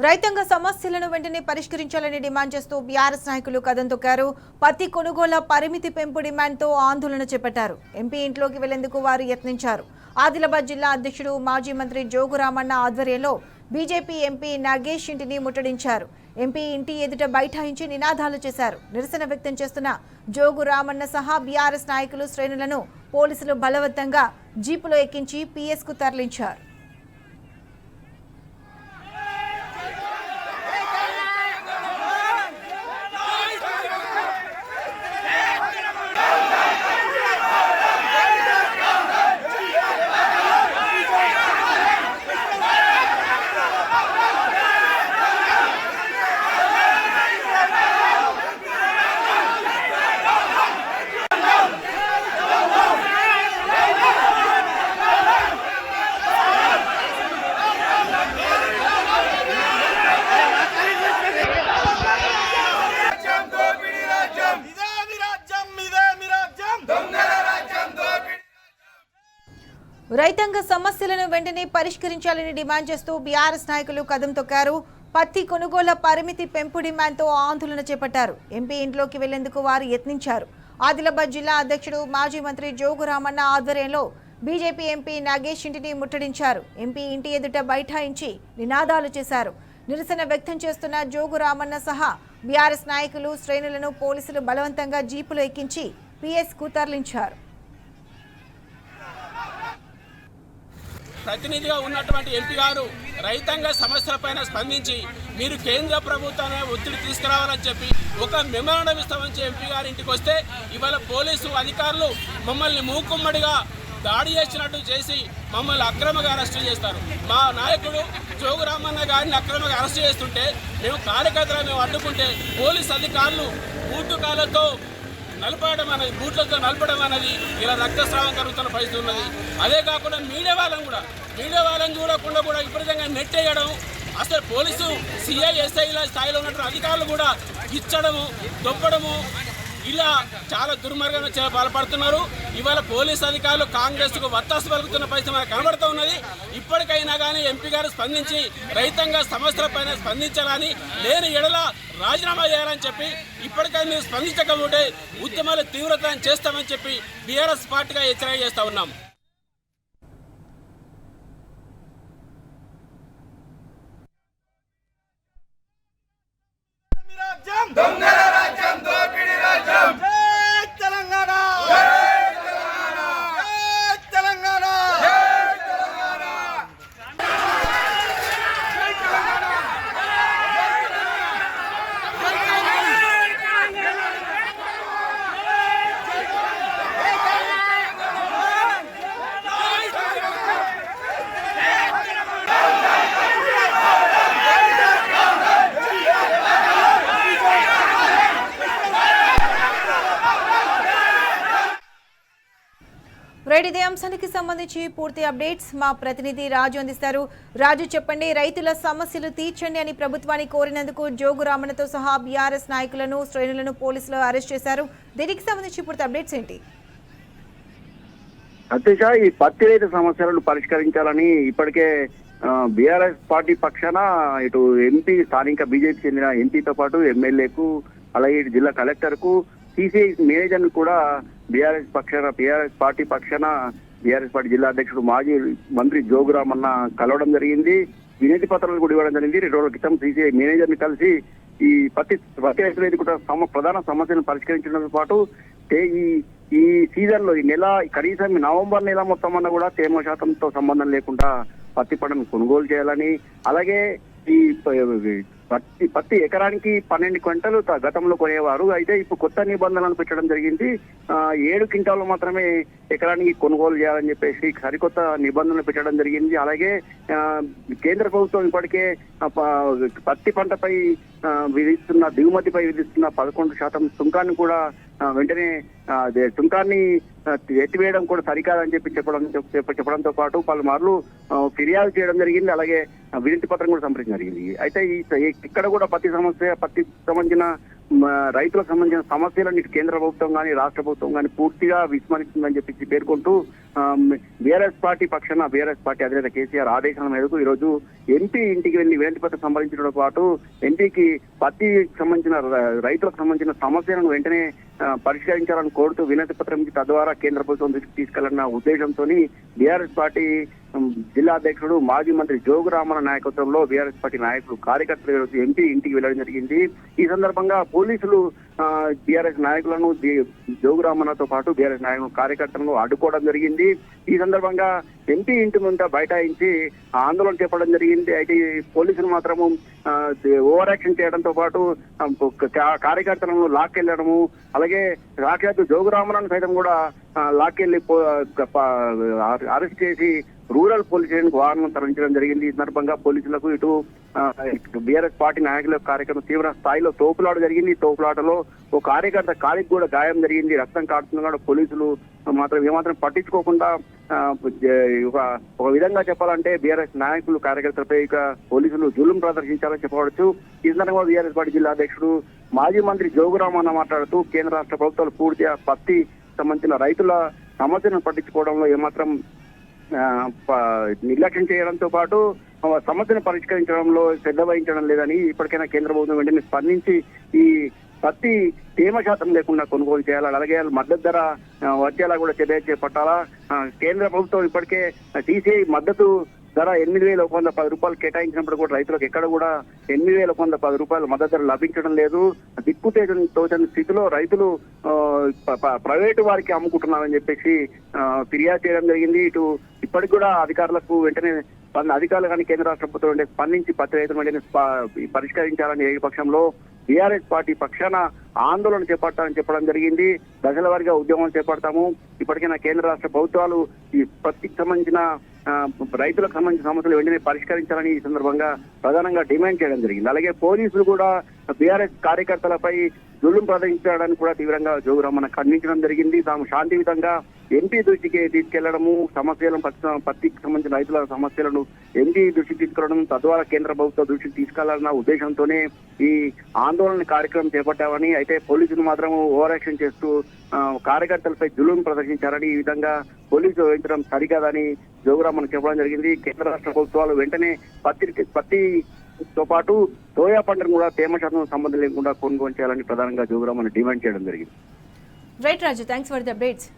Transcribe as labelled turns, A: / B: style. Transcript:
A: రైతాంగ సమస్యలను వెంటనే పరిష్కరించాలని డిమాండ్ చేస్తూ బీఆర్ఎస్ నాయకులు కదం తొక్కారు. పత్తి కొనుగోళ్ల పరిమితి పెంపు డిమాండ్తో ఆందోళన చేపట్టారు. ఎంపీ ఇంట్లోకి వెళ్లేందుకు వారు యత్నించారు. ఆదిలాబాద్ జిల్లా అధ్యక్షుడు మాజీ మంత్రి జోగు రామన్న ఆధ్వర్యంలో బీజేపీ ఎంపీ నాగేష్ ఇంటిని ముట్టడించారు. ఎంపీ ఇంటి ఎదుట బైఠాయించి నినాదాలు చేశారు. నిరసన వ్యక్తం చేస్తున్న జోగు రామన్న సహా బీఆర్ఎస్ నాయకులు శ్రేణులను పోలీసులు బలవంతంగా జీపులో ఎక్కించి పీఎస్కు తరలించారు. రైతాంగ సమస్యలను వెంటనే పరిష్కరించాలని డిమాండ్ చేస్తూ బీఆర్ఎస్ నాయకులు కదం తొక్కారు. పత్తి కొనుగోళ్ల పరిమితి పెంపు డిమాండ్తో ఆందోళన చేపట్టారు. ఎంపీ ఇంట్లోకి వెళ్లేందుకు వారు యత్నించారు. ఆదిలాబాద్ జిల్లా అధ్యక్షుడు మాజీ మంత్రి జోగు రామన్న ఆధ్వర్యంలో బీజేపీ ఎంపీ నాగేష్ ఇంటిని ముట్టడించారు. ఎంపీ ఇంటి ఎదుట బైఠాయించి నినాదాలు చేశారు. నిరసన వ్యక్తం చేస్తున్న జోగు రామన్న సహా బీఆర్ఎస్ నాయకులు శ్రేణులను పోలీసులు బలవంతంగా జీపులో ఎక్కించి పీఎస్కు తరలించారు.
B: ప్రతినిధిగా ఉన్నటువంటి ఎంపీ గారు రైతాంగ సమస్యలపైన స్పందించి మీరు కేంద్ర ప్రభుత్వాన్ని ఒత్తిడి తీసుకురావాలని చెప్పి ఒక మెమోరాండం ఇస్తామని ఎంపీ గారి ఇంటికి వస్తే ఇవాళ పోలీసు అధికారులు మమ్మల్ని మూకుమ్మడిగా దాడి చేసినట్టు చేసి మమ్మల్ని అక్రమంగా అరెస్టు చేస్తారు. మా నాయకుడు జోగు రామన్న గారిని అక్రమంగా అరెస్టు చేస్తుంటే మేము కార్యకర్తలు మేము అడ్డుకుంటే పోలీసు అధికారులు బూటుకాలతో నలపడం అనేది బూట్లతో నలపడం అనేది ఇలా రక్తస్రావం కలుగుతున్న పరిస్థితి ఉన్నది. అదే కాకుండా మీడియా వాళ్ళని చూడకుండా కూడా విపరీతంగా నెట్టేయడం, అసలు పోలీసు సిఐ ఎస్ఐల స్థాయిలో ఉన్నటువంటి అధికారులు కూడా ఇచ్చడము దొబ్బడము ఇలా చాలా దుర్మార్గంగా పాల్పడుతున్నారు. ఇవాళ పోలీసు అధికారులు కాంగ్రెస్కు వత్తాసు పలుకుతున్న పరిస్థితి మనకు కనబడుతూ ఉన్నది. ఇప్పటికైనా కానీ ఎంపీ గారు స్పందించి రైతాంగ సమస్యలపైన స్పందించాలని, లేని ఎడల రాజీనామా చేయాలని చెప్పి ఇప్పటికైనా మీరు స్పందించకపోతే ఉద్యమాలు తీవ్రతరం చేస్తామని చెప్పి బీఆర్ఎస్ పార్టీగా హెచ్చరిక చేస్తా ఉన్నాం.
A: ఇదే అంశానికి సంబంధించి పూర్తి అప్డేట్స్ మా ప్రతినిధి రాజు అందిస్తారు. రాజు, చెప్పండి, రైతుల సమస్యలు తీర్చండి అని ప్రభుత్వాన్ని కోరినందుకు జోగు రామన్నతో సహా బీఆర్ఎస్ నాయకులను శ్రేణులను పోలీసులు అరెస్ట్ చేశారు. దీనికి సంబంధించి పూర్తి అప్డేట్స్ ఏంటి?
C: అత్యశ ఈ పత్తి రైతు సమస్యలను పరిష్కరించాలని ఇప్పటికే బీఆర్ఎస్ పార్టీ పక్షాన ఇటు ఎంపీ స్థానిక బీజేపీ చెందిన ఎంపీతో పాటు ఎమ్మెల్యేకు అలాగే ఇటు జిల్లా కలెక్టర్ కు సిసిఐ మేనేజర్ కూడా బీఆర్ఎస్ పార్టీ పక్షాన బీఆర్ఎస్ పార్టీ జిల్లా అధ్యక్షుడు మాజీ మంత్రి జోగు రామన్న కలవడం జరిగింది. వినతి పత్రాలు కూడా ఇవ్వడం జరిగింది. 2 రోజుల క్రితం సిసిఐ మేనేజర్ ని కలిసి ఈ పత్తి రైతులు కూడా ప్రధాన సమస్యలను పరిష్కరించడంతో పాటు ఈ సీజన్ లో ఈ నెల కనీసం నవంబర్ నెల మొత్తం అన్న కూడా తేమ శాతంతో సంబంధం లేకుండా పత్తి పంటను కొనుగోలు చేయాలని, అలాగే ఈ పత్తి ఎకరానికి 12 క్వింటాలు గతంలో కొనేవారు. అయితే ఇప్పుడు కొత్త నిబంధనలు పెట్టడం జరిగింది. 7 క్వింటాలు మాత్రమే ఎకరానికి కొనుగోలు చేయాలని చెప్పేసి సరికొత్త నిబంధనలు పెట్టడం జరిగింది. అలాగే కేంద్ర ప్రభుత్వం ఇప్పటికే పత్తి పంటపై దిగుమతిపై విధిస్తున్న 11% సుంకాన్ని కూడా వెంటనే సుంకాన్ని ఎత్తివేయడం కూడా సరికాదని చెప్పడంతో పాటు పలుమార్లు ఫిర్యాదు చేయడం జరిగింది. అలాగే వినతి పత్రం కూడా సంప్రదించడం జరిగింది. అయితే ఇక్కడ కూడా పత్తికి సంబంధించిన రైతులకు సంబంధించిన సమస్యలను ఇటు కేంద్ర ప్రభుత్వం కానీ రాష్ట్ర ప్రభుత్వం కానీ పూర్తిగా విస్మరిస్తుందని చెప్పి పేర్కొంటూ బీఆర్ఎస్ పార్టీ పక్షాన బీఆర్ఎస్ పార్టీ అధినేత కేసీఆర్ ఆదేశాల మేరకు ఈ రోజు ఎంపీ ఇంటికి వెళ్లి వినతి పత్రం సంబంధించడంతో పాటు ఎంపీకి పత్తికి సంబంధించిన రైతులకు సంబంధించిన సమస్యలను వెంటనే పరిష్కరించాలని కోరుతూ వినతి పత్రం తద్వారా కేంద్ర ప్రభుత్వం దృష్టికి తీసుకెళ్లన్న ఉద్దేశంతో బీఆర్ఎస్ పార్టీ జిల్లా అధ్యక్షుడు మాజీ మంత్రి జోగురామన్న నాయకత్వంలో బీఆర్ఎస్ పార్టీ నాయకులు కార్యకర్తలు ఈరోజు ఎంపీ ఇంటికి వెళ్లడం జరిగింది. ఈ సందర్భంగా పోలీసులు బీఆర్ఎస్ నాయకులను జోగురామన్నతో పాటు బీఆర్ఎస్ నాయకులు కార్యకర్తలను అడ్డుకోవడం జరిగింది. ఈ సందర్భంగా ఎంపీ ఇంటి ముందు బైఠాయించి ఆందోళన చేపట్టడం జరిగింది. అయితే పోలీసులు మాత్రము ఓవర్ యాక్షన్ చేయడంతో పాటు కార్యకర్తలను లాక్కెళ్లడము, అలాగే రాకేత్ జోగురామన్నను సైతం కూడా లాక్కెళ్లి అరెస్ట్ చేసి రూరల్ పోలీస్ స్టేషన్ వాహనం తరలించడం జరిగింది. ఈ సందర్భంగా పోలీసులకు ఇటు బీఆర్ఎస్ పార్టీ నాయకుల కార్యకర్త తీవ్ర స్థాయిలో తోపులాట జరిగింది. ఈ తోపులాటలో ఓ కార్యకర్త కాలికి కూడా గాయం జరిగింది. రక్తం కారుతున్నా కూడా పోలీసులు మాత్రం ఏమాత్రం పట్టించుకోకుండా ఒక విధంగా చెప్పాలంటే బీఆర్ఎస్ నాయకులు కార్యకర్తలపై ఇక పోలీసులు జులుం ప్రదర్శించాలని చెప్పవచ్చు. ఈ సందర్భంగా బీఆర్ఎస్ పార్టీ జిల్లా అధ్యక్షుడు మాజీ మంత్రి జోగురామన్న మాట్లాడుతూ కేంద్ర రాష్ట్ర ప్రభుత్వాలు పూర్తిగా పత్తి సంబంధించిన రైతుల సమస్యను పట్టించుకోవడంలో ఏమాత్రం నిర్లక్ష్యం చేయడంతో పాటు సమస్యను పరిష్కరించడంలో శ్రద్ధ వహించడం లేదని ఇప్పటికైనా కేంద్ర ప్రభుత్వం వెంటనే స్పందించి ఈ పత్తి తేమ శాతం లేకుండా కొనుగోలు చేయాలి, అలాగే మద్దతు ధర వచ్చేలా కూడా చర్య చేపట్టాలా. కేంద్ర ప్రభుత్వం ఇప్పటికే టీసీఐ మద్దతు ధర 8,110 రూపాయలు కేటాయించినప్పుడు కూడా రైతులకు ఎక్కడ కూడా 8,110 రూపాయల మద్దతు ధర లభించడం లేదు. తోచని స్థితిలో రైతులు ప్రైవేటు వారికి అమ్ముకుంటున్నారని చెప్పేసి ఫిర్యాదు చేయడం జరిగింది. ఇటు ఇప్పటికి కూడా అధికారులకు వెంటనే అధికారులు కానీ కేంద్ర రాష్ట్ర ప్రభుత్వం వెంటనే స్పందించి పత్తి రైతులు వెంటనే పరిష్కరించాలని ఏ పక్షంలో బీఆర్ఎస్ పార్టీ పక్షాన ఆందోళన చేపట్టాలని చెప్పడం జరిగింది. దశల వారీగా ఉద్యమం చేపడతాము, ఇప్పటికైనా కేంద్ర రాష్ట్ర ప్రభుత్వాలు ఈ పత్తికి సంబంధించిన రైతులకు సంబంధించిన సమస్యలు వెంటనే పరిష్కరించాలని ఈ సందర్భంగా ప్రధానంగా డిమాండ్ చేయడం జరిగింది. అలాగే పోలీసులు కూడా బీఆర్ఎస్ కార్యకర్తలపై జులుం ప్రదర్శించడానికి కూడా తీవ్రంగా జోగురామన్న ఖండించడం జరిగింది. తాము శాంతియుతంగా ఎంపీ దృష్టికి తీసుకెళ్లడము, సమస్యలను పత్తికి సంబంధించిన రైతుల సమస్యలను ఎంపీ దృష్టికి తీసుకెళ్లడం, తద్వారా కేంద్ర ప్రభుత్వ దృష్టికి తీసుకెళ్లాలన్న ఉద్దేశంతోనే ఈ ఆందోళన కార్యక్రమం చేపట్టామని, అయితే పోలీసులు మాత్రం ఓవర్ యాక్షన్ చేస్తూ కార్యకర్తలపై జులుం ప్రదర్శించారని, ఈ విధంగా పోలీసులు వహించడం సరికాదని జోగురామన్న చెప్పడం జరిగింది. కేంద్ర రాష్ట్ర ప్రభుత్వాలు వెంటనే పత్తితో పాటు సోయా పంటను కూడా తేమ శాతం సంబంధం లేకుండా కొనుగోలు చేయాలని ప్రధానంగా జోగురామన్న డిమాండ్ చేయడం జరిగింది.
A: Right Raju, thanks for the updates.